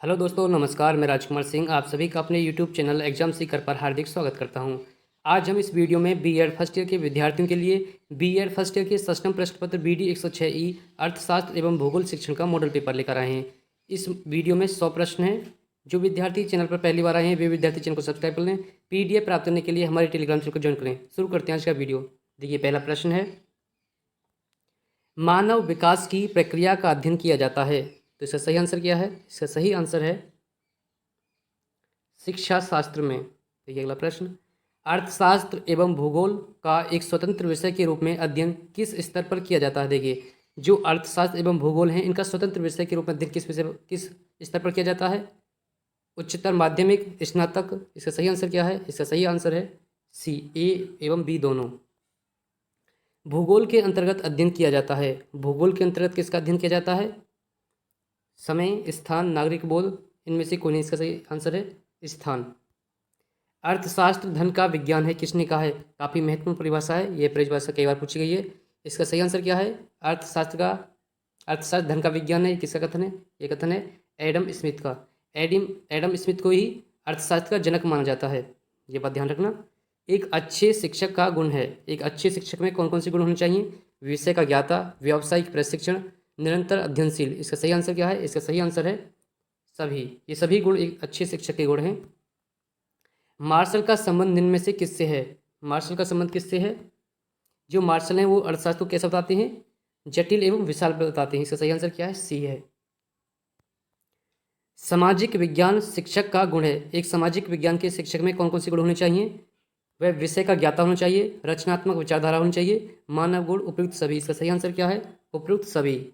Hello दोस्तों, नमस्कार। मैं राजकुमार सिंह आप सभी का अपने यूट्यूब चैनल एग्जाम सीकर पर हार्दिक स्वागत करता हूं। आज हम इस वीडियो में बीएड फर्स्ट ईयर के विद्यार्थियों के लिए बीएड फर्स्ट ईयर के सष्टम प्रश्न पत्र BD 106E अर्थशास्त्र एवं भूगोल शिक्षण का मॉडल पेपर लेकर आए हैं। इस वीडियो में 100 प्रश्न हैं। जो विद्यार्थी चैनल पर पहली बार आए हैं वे विद्यार्थी चैनल को सब्सक्राइब कर लें। PDF प्राप्त करने के लिए हमारे टेलीग्राम चैनल को ज्वाइन करें। शुरू करते हैं आज का वीडियो। देखिए, पहला प्रश्न है, मानव विकास की प्रक्रिया का अध्ययन किया जाता है। तो इसका सही आंसर क्या है? इसका सही आंसर है शिक्षा शास्त्र में। देखिए अगला प्रश्न, अर्थशास्त्र एवं भूगोल का एक स्वतंत्र विषय के रूप में अध्ययन किस स्तर पर किया जाता है? देखिए, जो अर्थशास्त्र एवं भूगोल हैं इनका स्वतंत्र विषय के रूप में अध्ययन किस स्तर पर किया जाता है? उच्चतर माध्यमिक, स्नातक। इसका सही आंसर क्या है? इसका सही आंसर है सी, ए एवं बी दोनों। भूगोल के अंतर्गत अध्ययन किया जाता है। भूगोल के अंतर्गत किसका अध्ययन किया जाता है? समय, स्थान, नागरिक बोध, इनमें से कोई नहीं। इसका सही आंसर है स्थान। अर्थशास्त्र धन का विज्ञान है, किसने कहा है? काफ़ी महत्वपूर्ण परिभाषा है, यह परिभाषा कई बार पूछी गई है। इसका सही आंसर क्या है? अर्थशास्त्र धन का विज्ञान है। किसका कथन है? ये कथन है एडम स्मिथ का। एडम स्मिथ को ही अर्थशास्त्र का जनक माना जाता है, ये बात ध्यान रखना। एक अच्छे शिक्षक का गुण है। एक अच्छे शिक्षक में कौन कौन से गुण होने चाहिए? विषय का ज्ञाता, व्यावसायिक प्रशिक्षण, निरंतर अध्ययनशील। इसका सही आंसर क्या है? इसका सही आंसर है सभी। ये सभी गुण एक अच्छे शिक्षक के गुण हैं। मार्शल का संबंध निम्न में से किससे है? मार्शल का संबंध किससे है? जो मार्शल हैं वो अर्थशास्त्र को कैसा बताते हैं? जटिल एवं विशाल बताते हैं। इसका सही आंसर क्या है? सी है। सामाजिक विज्ञान शिक्षक का गुण है। एक सामाजिक विज्ञान के शिक्षक में कौन कौन से गुण होने चाहिए? वह विषय का ज्ञाता होना चाहिए, रचनात्मक विचारधारा होनी चाहिए, मानव गुण, उपयुक्त सभी। इसका सही आंसर क्या है? उपयुक्त सभी।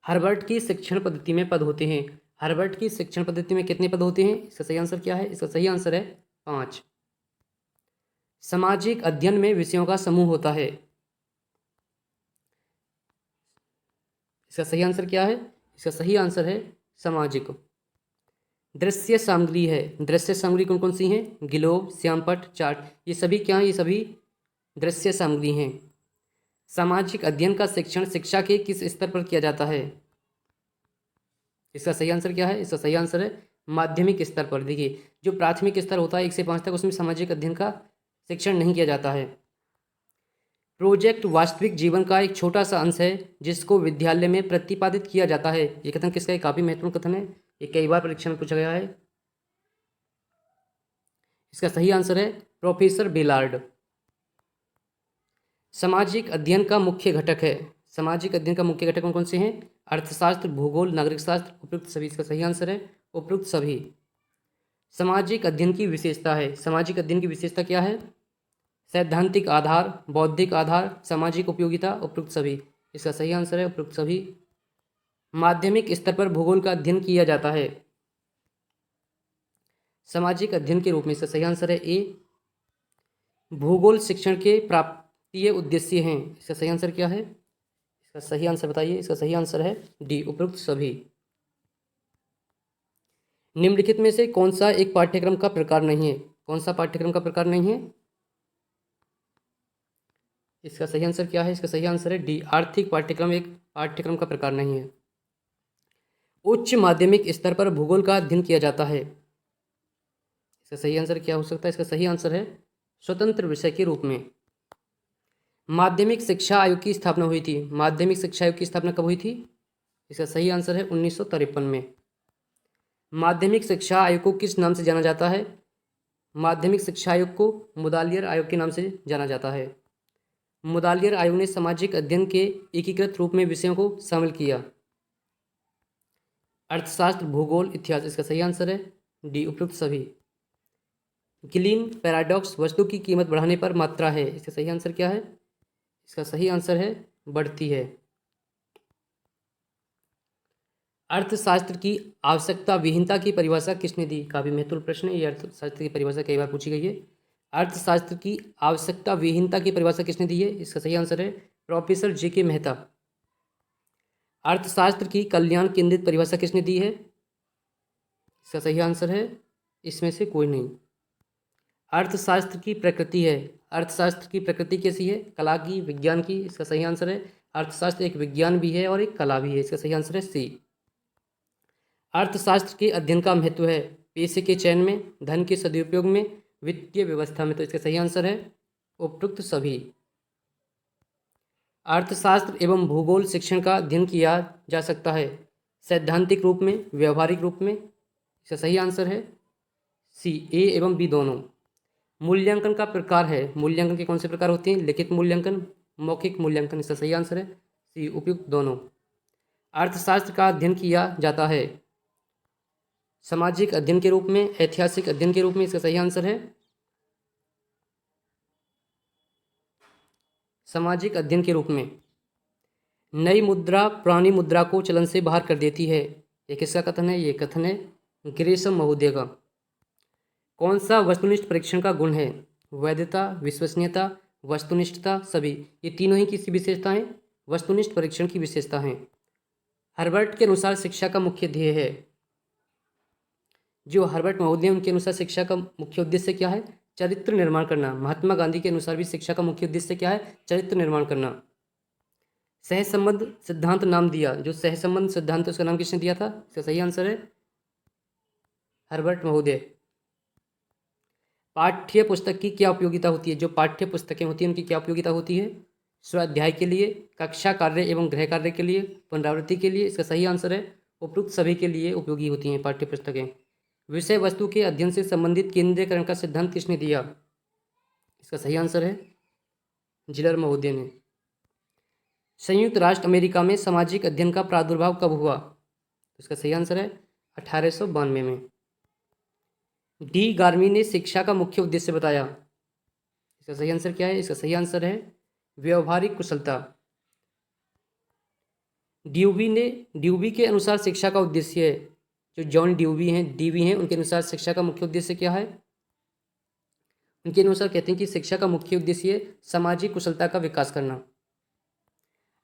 हार्वर्ड की शिक्षण पद्धति में पद होते हैं। हार्वर्ड की शिक्षण पद्धति में कितने पद होते हैं? इसका सही आंसर क्या है? इसका सही आंसर है 5। सामाजिक अध्ययन में विषयों का समूह होता है। इसका सही आंसर क्या है? इसका सही आंसर है सामाजिक। दृश्य सामग्री है। दृश्य सामग्री कौन कौन सी हैं? ग्लोब, श्यामपट्ट, चार्ट। ये सभी क्या हैं? ये सभी दृश्य सामग्री हैं। सामाजिक अध्ययन का शिक्षण शिक्षा के किस स्तर पर किया जाता है? इसका सही आंसर क्या है? इसका सही आंसर है माध्यमिक स्तर पर। देखिए, जो प्राथमिक स्तर होता है 1 से 5 तक, उसमें सामाजिक अध्ययन का शिक्षण नहीं किया जाता है। प्रोजेक्ट वास्तविक जीवन का एक छोटा सा अंश है जिसको विद्यालय में प्रतिपादित किया जाता है। ये कथन किसका है? काफ़ी महत्वपूर्ण कथन है, ये कई बार परीक्षा में पूछा गया है। इसका सही आंसर है प्रोफेसर बेलार्ड। सामाजिक अध्ययन का मुख्य घटक है। सामाजिक अध्ययन का मुख्य घटक कौन कौन से हैं? अर्थशास्त्र, भूगोल, नागरिक शास्त्र, उपयुक्त सभी। इसका सही आंसर है उपयुक्त सभी। सामाजिक अध्ययन की विशेषता है। सामाजिक अध्ययन की विशेषता क्या है? सैद्धांतिक आधार, बौद्धिक आधार, सामाजिक उपयोगिता, उपयुक्त सभी। इसका सही आंसर है उपयुक्त सभी। माध्यमिक स्तर पर भूगोल का अध्ययन किया जाता है सामाजिक अध्ययन के रूप में। इसका सही आंसर है ए। भूगोल शिक्षण के प्राप्तीय उद्देश्य हैं। इसका सही आंसर क्या है? इसका सही आंसर बताइए। इसका सही आंसर है डी, उपयुक्त सभी। निम्नलिखित में से कौन सा एक पाठ्यक्रम का प्रकार नहीं है? कौन सा पाठ्यक्रम का प्रकार नहीं है? इसका सही आंसर क्या है? इसका सही आंसर है डी, आर्थिक पाठ्यक्रम एक पाठ्यक्रम का प्रकार नहीं है। उच्च माध्यमिक स्तर पर भूगोल का अध्ययन किया जाता है। इसका सही आंसर क्या हो सकता है? इसका सही आंसर है स्वतंत्र विषय के रूप में। माध्यमिक शिक्षा आयोग की स्थापना हुई थी। माध्यमिक शिक्षा आयोग की स्थापना कब हुई थी? इसका सही आंसर है 1953 में। माध्यमिक शिक्षा आयोग को किस नाम से जाना जाता है? माध्यमिक शिक्षा आयोग को मुदालियर आयोग के नाम से जाना जाता है। मुदालियर आयोग ने सामाजिक अध्ययन के एकीकृत रूप में विषयों को शामिल किया। अर्थशास्त्र, भूगोल, इतिहास। इसका सही आंसर है डी, उपयुक्त सभी। गिलीन पैराडॉक्स वस्तु की कीमत बढ़ाने पर मात्रा है। इसका सही आंसर क्या है? इसका सही आंसर है बढ़ती है। अर्थशास्त्र की आवश्यकता विहीनता की परिभाषा किसने दी? काफ़ी महत्वपूर्ण प्रश्न है ये। अर्थशास्त्र की परिभाषा कई बार पूछी गई है। अर्थशास्त्र की आवश्यकता विहीनता की परिभाषा किसने दी है? इसका सही आंसर है प्रोफेसर JK मेहता। अर्थशास्त्र की कल्याण केंद्रित परिभाषा किसने दी है? इसका सही आंसर है इसमें से कोई नहीं। अर्थशास्त्र की प्रकृति है। अर्थशास्त्र की प्रकृति कैसी है? कला की, विज्ञान की। इसका सही आंसर है अर्थशास्त्र एक विज्ञान भी है और एक कला भी है। इसका सही आंसर है सी। अर्थशास्त्र के अध्ययन का महत्व है पैसे के चयन में, धन के सदुपयोग में, वित्तीय व्यवस्था में। तो इसका सही आंसर है उपरोक्त सभी। अर्थशास्त्र एवं भूगोल शिक्षण का अध्ययन किया जा सकता है सैद्धांतिक रूप में, व्यवहारिक रूप में। इसका सही आंसर है सी, ए एवं बी दोनों। मूल्यांकन का प्रकार है, मूल्यांकन के कौन से प्रकार होते हैं? लिखित मूल्यांकन, मौखिक मूल्यांकन। इसका सही आंसर है सी, उपयुक्त दोनों। अर्थशास्त्र का अध्ययन किया जाता है सामाजिक अध्ययन के रूप में, ऐतिहासिक अध्ययन के रूप में। इसका सही आंसर है सामाजिक अध्ययन के रूप में। नई मुद्रा पुरानी मुद्रा को चलन से बाहर कर देती है, ये किसका कथन है? ये कथन है ग्रेसम महोदय का। कौन सा वस्तुनिष्ठ परीक्षण का गुण है? वैधता, विश्वसनीयता, वस्तुनिष्ठता, सभी। ये तीनों ही किसी विशेषताएं वस्तुनिष्ठ परीक्षण की विशेषता हैं। हर्बर्ट के अनुसार शिक्षा का मुख्य ध्येय है, जो हर्बर्ट महोदय उनके अनुसार शिक्षा का मुख्य उद्देश्य क्या है? चरित्र निर्माण करना। महात्मा गांधी के अनुसार भी शिक्षा का मुख्य उद्देश्य क्या है? चरित्र निर्माण करना। सहसंबंध सिद्धांत नाम दिया, जो सहसंबंध सिद्धांत उसका नाम किसने दिया था? इसका सही आंसर है हर्बर्ट महोदय। पाठ्य पुस्तक की क्या उपयोगिता होती है? जो पाठ्य पुस्तकें होती हैं उनकी क्या उपयोगिता होती है? स्वाध्याय के लिए, कक्षा कार्य एवं गृह कार्य के लिए, पुनरावृत्ति के लिए। इसका सही आंसर है उपयुक्त सभी के लिए उपयोगी होती हैं पाठ्य पुस्तकें। विषय वस्तु के अध्ययन से संबंधित केंद्रीयकरण का सिद्धांत किसने दिया? इसका सही आंसर है जिलर महोदय ने। संयुक्त राष्ट्र अमेरिका में सामाजिक अध्ययन का प्रादुर्भाव कब हुआ? इसका सही आंसर है 1892 में। डी गार्मी ने शिक्षा का मुख्य उद्देश्य बताया। इसका सही आंसर क्या है? इसका सही आंसर है व्यवहारिक कुशलता। ड्यूबी के अनुसार शिक्षा का उद्देश्य है, जो जॉन डीवी हैं उनके अनुसार शिक्षा का मुख्य उद्देश्य क्या है? उनके अनुसार कहते हैं कि शिक्षा का मुख्य उद्देश्य सामाजिक कुशलता का विकास करना।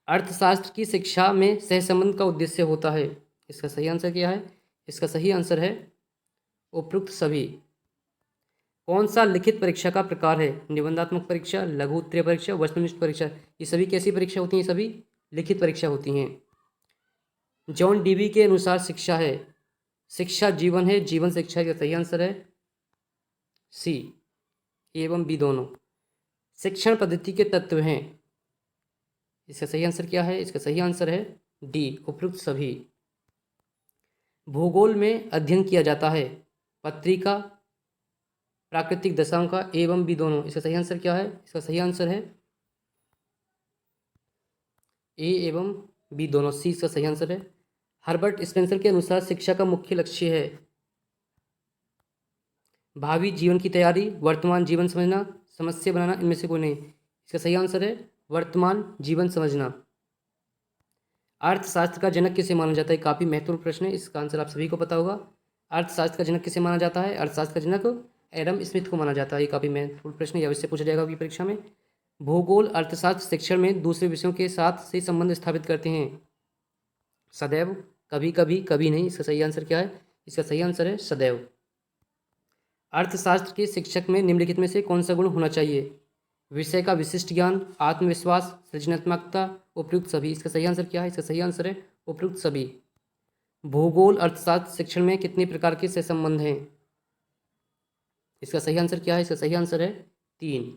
अर्थशास्त्र की शिक्षा में सहसंबंध का उद्देश्य होता है। इसका सही आंसर क्या है? इसका सही आंसर है उपयुक्त सभी। कौन सा लिखित परीक्षा का प्रकार है? निबंधात्मक परीक्षा, लघु उत्तरीय परीक्षा, वस्तुनिष्ठ परीक्षा। ये सभी कैसी परीक्षा होती हैं? सभी लिखित परीक्षा होती हैं। जॉन डीवी के अनुसार शिक्षा है, शिक्षा जीवन है, जीवन शिक्षा। का सही आंसर है सी, एवं बी दोनों। शिक्षण पद्धति के तत्व हैं, इसका सही आंसर क्या है? इसका सही आंसर है डी, उपयुक्त सभी। भूगोल में अध्ययन किया जाता है पत्रिका, प्राकृतिक दशाओं का, एवं बी दोनों। इसका सही आंसर क्या है? इसका सही आंसर है ए एवं बी दोनों, सी इसका सही आंसर है। हर्बर्ट स्पेंसर के अनुसार शिक्षा का मुख्य लक्ष्य है भावी जीवन की तैयारी, वर्तमान जीवन समझना, समस्या बनाना। इनमें से कोई नहीं। इसका सही आंसर है वर्तमान जीवन समझना। अर्थशास्त्र का जनक किसे माना जाता है? काफ़ी महत्वपूर्ण प्रश्न है, इसका आंसर आप सभी को पता होगा। अर्थशास्त्र का जनक किसे माना जाता है? अर्थशास्त्र का जनक एडम स्मिथ को माना जाता है। ये काफ़ी महत्वपूर्ण प्रश्न है, या इससे पूछा जाएगा आपकी परीक्षा में। भूगोल अर्थशास्त्र शिक्षण में दूसरे विषयों के साथ से संबंध स्थापित करते हैं सदैव, कभी कभी, कभी नहीं। इसका सही आंसर क्या है? इसका सही आंसर है सदैव। अर्थशास्त्र के शिक्षक में निम्नलिखित में से कौन सा गुण होना चाहिए? विषय का विशिष्ट ज्ञान, आत्मविश्वास, सृजनात्मकता, उपयुक्त सभी। इसका सही आंसर क्या है? इसका सही आंसर है उपयुक्त सभी। भूगोल अर्थशास्त्र शिक्षण में कितने प्रकार के सहसंबंध हैं? इसका सही आंसर क्या है? इसका सही आंसर है 3।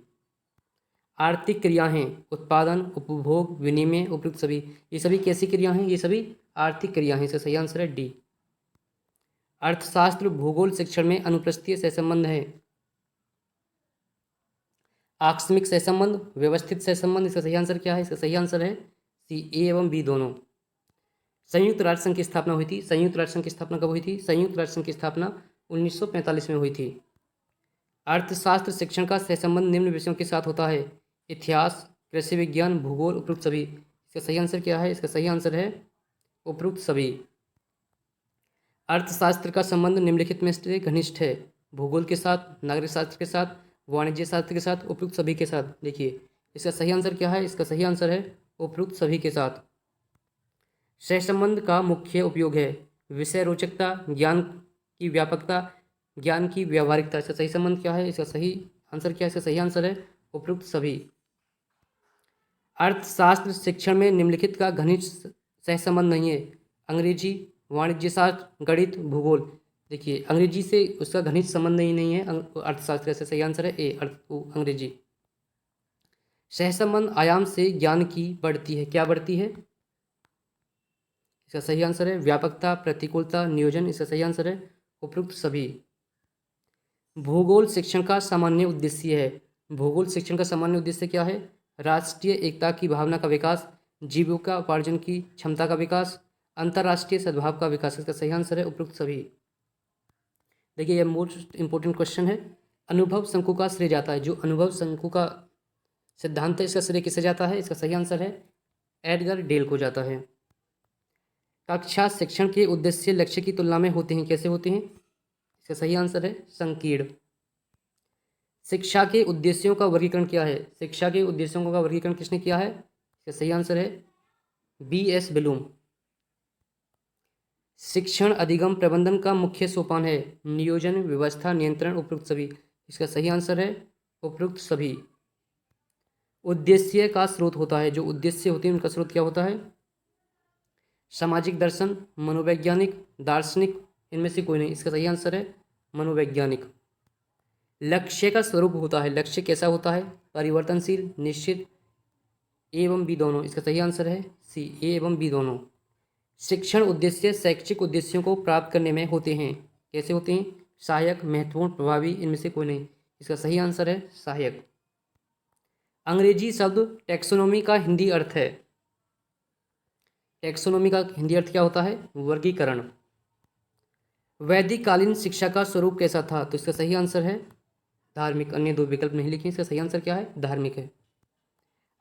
आर्थिक क्रिया हैं उत्पादन, उपभोग, विनिमय, उपयुक्त सभी। ये सभी कैसी क्रिया हैं? ये सभी आर्थिक क्रिया हैं। इसका सही आंसर है डी। अर्थशास्त्र भूगोल शिक्षण में अनुप्रस्थीय सहसंबंध है आकस्मिक सहसंबंध, व्यवस्थित सहसंबंध। इसका सही आंसर क्या है? इसका सही आंसर है सी, ए एवं बी दोनों। संयुक्त राष्ट्र संघ की स्थापना हुई थी। संयुक्त राष्ट्र संघ की स्थापना कब हुई थी? संयुक्त राष्ट्र संघ की स्थापना 1945 में हुई थी। अर्थशास्त्र शिक्षण का सहसंबंध निम्न विषयों के साथ होता है इतिहास, कृषि विज्ञान, भूगोल, उपयुक्त सभी। इसका सही आंसर क्या है? इसका सही आंसर है उपयुक्त सभी। अर्थशास्त्र का संबंध निम्नलिखित में से घनिष्ठ है भूगोल के साथ, नागरिक शास्त्र के साथ, वाणिज्य शास्त्र के साथ, उपयुक्त सभी के साथ। देखिए इसका सही आंसर क्या है? इसका सही आंसर है उपयुक्त सभी के साथ। सहसंबंध का मुख्य उपयोग है विषय रोचकता, ज्ञान की व्यापकता, ज्ञान की व्यावहारिकता। इसका सही संबंध क्या है? इसका सही आंसर क्या है? इसका सही आंसर है उपयुक्त सभी। अर्थशास्त्र शिक्षण में निम्नलिखित का घनिष्ठ सहसंबंध नहीं है अंग्रेजी, वाणिज्य शास्त्र, गणित, भूगोल। देखिए अंग्रेजी से उसका घनिष्ठ संबंध ही नहीं है अर्थशास्त्र से। सही आंसर है ए अंग्रेजी। सहसंबंध आयाम से ज्ञान की बढ़ती है, क्या बढ़ती है? इसका सही आंसर है व्यापकता, प्रतिकूलता, नियोजन। इसका सही आंसर है उपयुक्त सभी। भूगोल शिक्षण का सामान्य उद्देश्य है। भूगोल शिक्षण का सामान्य उद्देश्य क्या है? राष्ट्रीय एकता की भावना का विकास, जीविका उपार्जन की क्षमता का विकास, अंतर्राष्ट्रीय सद्भाव का विकास। इसका सही आंसर है उपयुक्त सभी। देखिए यह मोस्ट इंपोर्टेंट क्वेश्चन है। अनुभव शंकु का श्रेय जाता है, जो अनुभव शंकु का सिद्धांत है इसका श्रेय किसे जाता है? इसका सही आंसर है एडगर डेल को जाता है। कक्षा शिक्षण के उद्देश्य लक्ष्य की तुलना में होते हैं, कैसे होते हैं? इसका सही आंसर है संकीर्ण। शिक्षा के उद्देश्यों का वर्गीकरण क्या है? शिक्षा के उद्देश्यों का वर्गीकरण किसने किया है? इसका सही आंसर है B.S. ब्लूम। शिक्षण अधिगम प्रबंधन का मुख्य सोपान है नियोजन, व्यवस्था, नियंत्रण, उपयुक्त सभी। इसका सही आंसर है उपयुक्त सभी। उद्देश्य का स्रोत होता है, जो उद्देश्य होते हैं उनका स्रोत क्या होता है? सामाजिक दर्शन, मनोवैज्ञानिक, दार्शनिक, इनमें से कोई नहीं। इसका सही आंसर है मनोवैज्ञानिक। लक्ष्य का स्वरूप होता है, लक्ष्य कैसा होता है? परिवर्तनशील, निश्चित, ए एवं बी दोनों। इसका सही आंसर है सी, ए एवं बी दोनों। शिक्षण उद्देश्य शैक्षिक उद्देश्यों को प्राप्त करने में होते हैं, कैसे होते हैं? सहायक, महत्वपूर्ण, प्रभावी, इनमें से कोई नहीं। इसका सही आंसर है सहायक। अंग्रेजी शब्द टैक्सोनॉमी का हिंदी अर्थ है। टैक्सोनॉमी का हिंदी अर्थ क्या होता है? वर्गीकरण। वैदिक कालीन शिक्षा का स्वरूप कैसा था? तो इसका सही आंसर है धार्मिक। अन्य दो विकल्प नहीं लिखे, इसका सही आंसर क्या है? धार्मिक है।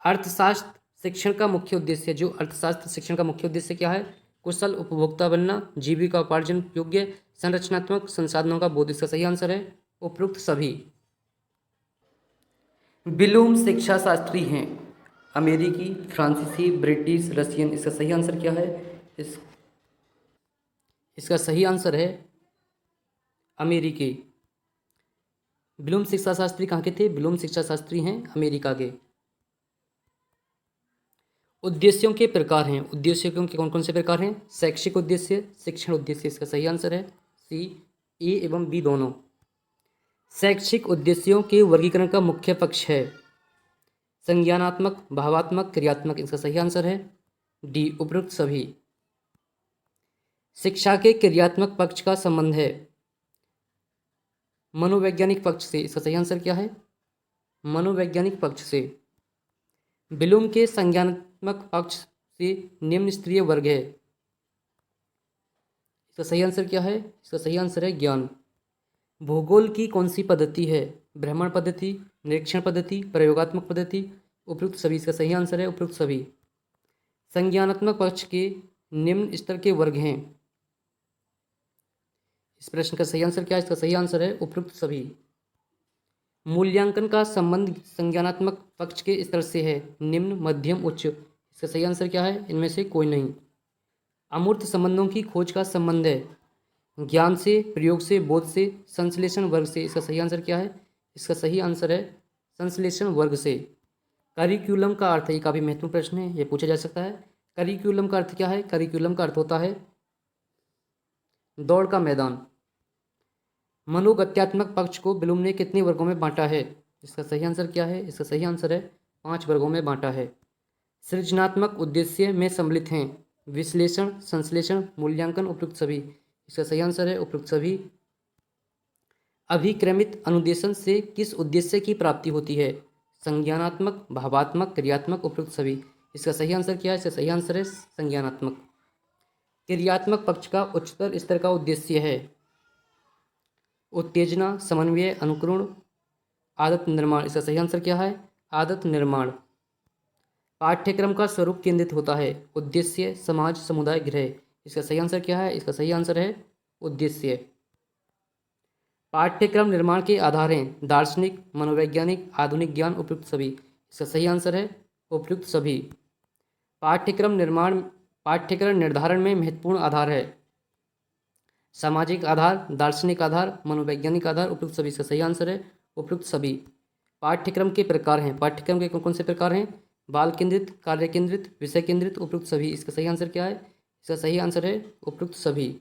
अर्थशास्त्र शिक्षण का मुख्य उद्देश्य, जो अर्थशास्त्र शिक्षण का मुख्य उद्देश्य क्या है? कुशल उपभोक्ता बनना, जीविका उपार्जन योग्य, संरचनात्मक संसाधनों का बोध। इसका सही आंसर है उपयुक्त सभी। ब्लूम शिक्षा शास्त्री हैं अमेरिकी, फ्रांसीसी, ब्रिटिश, रशियन। इसका सही आंसर क्या है? इसका सही आंसर है अमेरिकी। ब्लूम शिक्षा शास्त्री कहाँ के थे? ब्लूम शिक्षा शास्त्री हैं अमेरिका के। उद्देश्यों के प्रकार हैं, उद्देश्यों के कौन कौन से प्रकार हैं? शैक्षिक उद्देश्य, शिक्षण उद्देश्य। इसका सही आंसर है सी, ए एवं बी दोनों। शैक्षिक उद्देश्यों के वर्गीकरण का मुख्य पक्ष है संज्ञानात्मक, भावात्मक, क्रियात्मक। इसका सही आंसर है डी, उपयुक्त सभी। शिक्षा के क्रियात्मक पक्ष का संबंध है मनोवैज्ञानिक पक्ष से। इसका सही आंसर क्या है? मनोवैज्ञानिक पक्ष से। ब्लूम के संज्ञानात्मक पक्ष से निम्न स्तरीय वर्ग है। इसका सही आंसर क्या है? इसका सही आंसर है ज्ञान। भूगोल की कौन सी पद्धति है? भ्रमण पद्धति, निरीक्षण पद्धति, प्रयोगात्मक पद्धति, उपयुक्त सभी। इसका सही आंसर है उपयुक्त सभी। संज्ञानात्मक पक्ष के निम्न स्तर के वर्ग हैं। इस प्रश्न का सही आंसर क्या है? इसका सही आंसर है उपयुक्त सभी। मूल्यांकन का संबंध संज्ञानात्मक पक्ष के स्तर से है निम्न, मध्यम, उच्च। इसका सही आंसर क्या है? इनमें से कोई नहीं। अमूर्त संबंधों की खोज का संबंध है ज्ञान से, प्रयोग से, बोध से, संश्लेषण वर्ग से। इसका सही आंसर क्या है? इसका सही आंसर है संश्लेषण वर्ग से। करिकुलम का अर्थ है, ये काफ़ी महत्वपूर्ण प्रश्न है, ये पूछा जा सकता है। करिकुलम का अर्थ क्या है? करिकुलम का अर्थ होता है दौड़ का मैदान। मनोगत्यात्मक पक्ष को ब्लूम ने कितने वर्गों में बांटा है? इसका सही आंसर क्या है? इसका सही आंसर है 5 वर्गों में बांटा है। सृजनात्मक उद्देश्य में सम्मिलित हैं विश्लेषण, संश्लेषण, मूल्यांकन, उपयुक्त सभी। इसका सही आंसर है उपयुक्त सभी। अभिक्रमित अनुदेशन से किस उद्देश्य की प्राप्ति होती है? संज्ञानात्मक, भावात्मक, क्रियात्मक, उपयुक्त सभी। इसका सही आंसर क्या है? इसका सही आंसर है संज्ञानात्मक। क्रियात्मक पक्ष का उच्चतर स्तर का उद्देश्य है उत्तेजना, समन्वय, अनुकरण, आदत निर्माण। इसका सही आंसर क्या है? आदत निर्माण। पाठ्यक्रम का स्वरूप केंद्रित होता है उद्देश्य, समाज, समुदाय, गृह। इसका सही आंसर क्या है? इसका सही आंसर है उद्देश्य। पाठ्यक्रम निर्माण के आधार हैं दार्शनिक, मनोवैज्ञानिक, आधुनिक ज्ञान, उपयुक्त सभी। इसका सही आंसर है उपयुक्त सभी। पाठ्यक्रम निर्धारण में महत्वपूर्ण आधार है सामाजिक आधार, दार्शनिक आधार, मनोवैज्ञानिक आधार, उपयुक्त सभी। इसका सही आंसर है उपयुक्त सभी। पाठ्यक्रम के प्रकार हैं, पाठ्यक्रम के कौन कौन से प्रकार हैं? बाल केंद्रित, कार्य केंद्रित, विषय केंद्रित, उपयुक्त सभी। इसका सही आंसर क्या है? इसका सही आंसर है उपयुक्त सभी।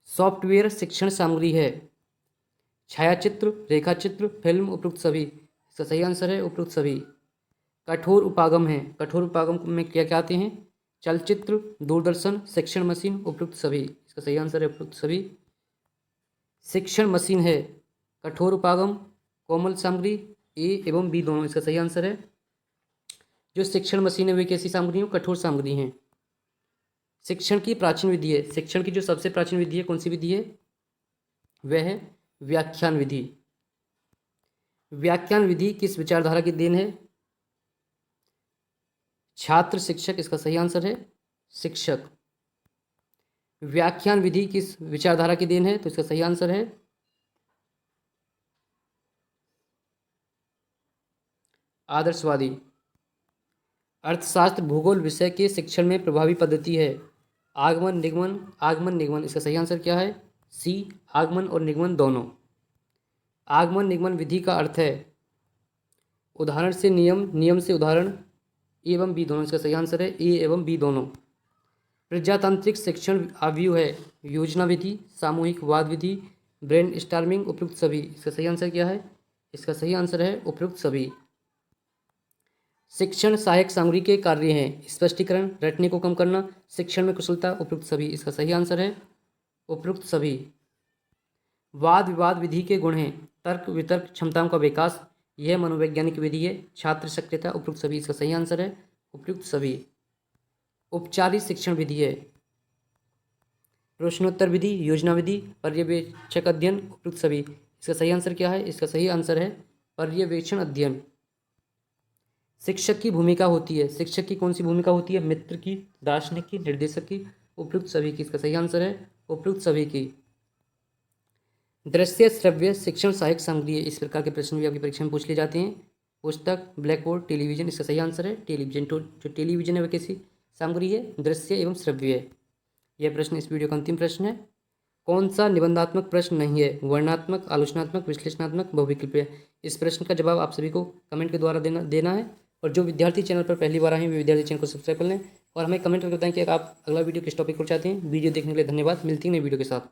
सॉफ्टवेयर शिक्षण सामग्री है। छायाचित्र, रेखाचित्र, फिल्म, उपयुक्त सभी। इसका सही आंसर है उपयुक्त सभी। कठोर उपागम है। कठोर उपागम में क्या क्या आते हैं? चलचित्र, दूरदर्शन, शिक्षण मशीन, उपयुक्त सभी। इसका सही आंसर है उपयुक्त सभी। शिक्षण मशीन है। कठोर उपागम, कोमल सामग्री, ए एवं बी दोनों। इसका सही आंसर है जो शिक्षण मशीन है वे कैसी सामग्री है? कठोर सामग्री हैं। शिक्षण की प्राचीन विधि है। शिक्षण की जो सबसे प्राचीन विधि है कौन सी विधि है? वह है व्याख्यान विधि। व्याख्यान विधि किस विचारधारा की देन है? छात्र शिक्षक। इसका सही आंसर है शिक्षक। व्याख्यान विधि किस विचारधारा की देन है? तो इसका सही आंसर है आदर्शवादी। अर्थशास्त्र भूगोल विषय के शिक्षण में प्रभावी पद्धति है। आगमन निगमन, आगमन निगमन। इसका सही आंसर क्या है? सी, आगमन और निगमन दोनों। आगमन निगमन विधि का अर्थ है उदाहरण से नियम, नियम से उदाहरण, ए एवं बी दोनों। इसका सही आंसर है ए एवं बी दोनों। प्रजातांत्रिक शिक्षण आव्यूह है योजना विधि, सामूहिक वाद विधि, ब्रेन स्टार्मिंग, उपयुक्त सभी। इसका सही आंसर क्या है? इसका सही आंसर है उपयुक्त सभी। शिक्षण सहायक सामग्री के कार्य हैं स्पष्टीकरण, रटने को कम करना, शिक्षण में कुशलता, उपयुक्त सभी। इसका सही आंसर है उपयुक्त सभी। वाद विवाद विधि के गुण हैं तर्क वितर्क क्षमताओं का विकास, यह मनोवैज्ञानिक विधि है, छात्र सक्रियता, उपयुक्त सभी। इसका सही आंसर है उपयुक्त सभी। औपचारिक शिक्षण विधि है प्रश्नोत्तर विधि, योजना विधि, पर्यवेक्षक अध्ययन, उपयुक्त सभी। इसका सही आंसर क्या है? इसका सही आंसर है पर्यवेक्षण अध्ययन। शिक्षक की भूमिका होती है। शिक्षक की कौन सी भूमिका होती है? मित्र की, दार्शनिक की, निर्देशक की, उपयुक्त सभी की। इसका सही आंसर है उपयुक्त सभी की। दृश्य श्रव्य शिक्षण सहायक सामग्री है। इस प्रकार के प्रश्न भी आपकी परीक्षा में पूछ लिए जाते हैं। पुस्तक, ब्लैक बोर्ड, टेलीविजन। इसका सही आंसर है टेलीविजन। तो जो टेलीविजन है वह कैसी सामग्री है? दृश्य एवं श्रव्य है। यह प्रश्न इस वीडियो का अंतिम प्रश्न है। कौन सा निबंधात्मक प्रश्न नहीं है? वर्णनात्मक, आलोचनात्मक, विश्लेषणात्मक, बहुविकल्पीय। इस प्रश्न का जवाब आप सभी को कमेंट के द्वारा देना है। और जो विद्यार्थी चैनल पर पहली बार आए हैं वे विद्यार्थी चैनल को सब्सक्राइब कर लें और हमें कमेंट करके बताएं कि आप अगला वीडियो किस टॉपिक पर चाहते हैं। वीडियो देखने के लिए धन्यवाद। मिलती है नई वीडियो के साथ।